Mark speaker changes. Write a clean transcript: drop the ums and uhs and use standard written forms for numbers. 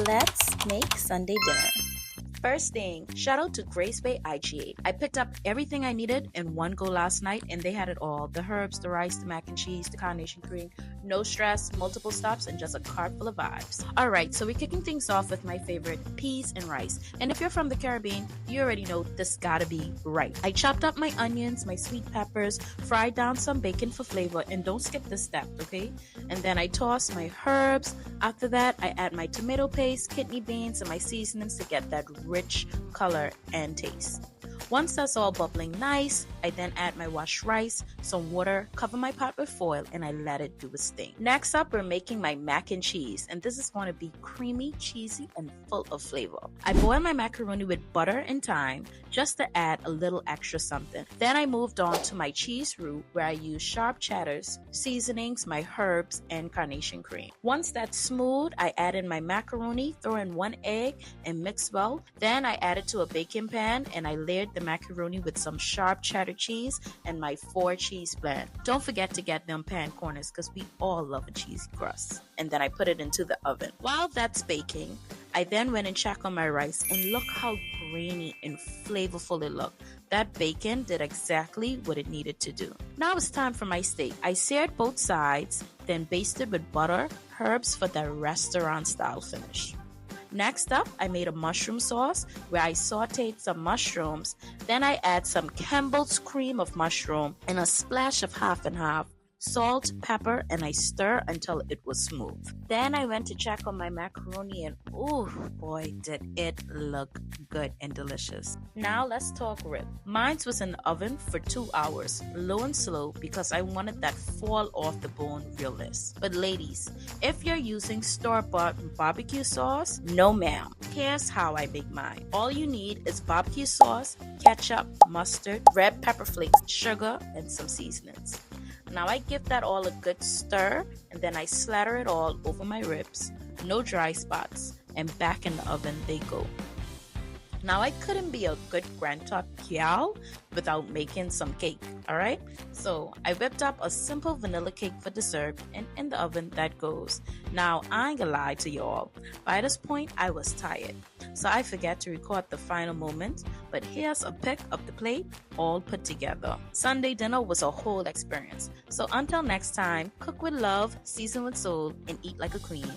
Speaker 1: Let's make Sunday dinner. First thing, shout out to Grace Bay IGA. I picked up everything I needed in one go last night and they had it all. The herbs, the rice, the mac and cheese, the carnation cream. No stress, multiple stops, and just a cart full of vibes. Alright, so we're kicking things off with my favorite, peas and rice. And if you're from the Caribbean, you already know this gotta be right. I chopped up my onions, my sweet peppers, fried down some bacon for flavor, and don't skip this step, okay? And then I toss my herbs. After that, I add my tomato paste, kidney beans, and my seasonings to get that rich color and taste. Once that's all bubbling nice, I then add my washed rice, some water, cover my pot with foil, and I let it do its thing. Next up, we're making my mac and cheese, and this is going to be creamy, cheesy, and full of flavor. I boil my macaroni with butter and thyme just to add a little extra something. Then I moved on to my cheese roux where I use sharp cheddars, seasonings, my herbs, and carnation cream. Once that's smooth, I add in my macaroni, throw in 1 egg, and mix well. Then I add it to a baking pan and I layered the macaroni with some sharp cheddar cheese and my 4 cheese blend. Don't forget to get them pan corners because we all love a cheesy crust. And then I put it into the oven. While that's baking, I then went and checked on my rice and look how grainy and flavorful it looked. That bacon did exactly what it needed to do. Now it's time for my steak. I seared both sides, then basted with butter, herbs for that restaurant style finish. Next up, I made a mushroom sauce where I sauteed some mushrooms. Then I add some Campbell's cream of mushroom and a splash of half and half, salt, pepper, and I stir until it was smooth. Then I went to check on my macaroni and oh boy, did it look good and delicious. Now let's talk rib. Mine was in the oven for 2 hours, low and slow because I wanted that fall off the bone realness. But ladies, if you're using store-bought barbecue sauce, no ma'am. Here's how I make mine. All you need is barbecue sauce, ketchup, mustard, red pepper flakes, sugar, and some seasonings. Now I give that all a good stir and then I slather it all over my ribs, no dry spots, and back in the oven they go. Now I couldn't be a good grandtop gal without making some cake, alright? So I whipped up a simple vanilla cake for dessert and in the oven that goes. Now I ain't gonna lie to y'all, by this point I was tired. So I forgot to record the final moment, but here's a pic of the plate all put together. Sunday dinner was a whole experience. So until next time, cook with love, season with soul, and eat like a queen.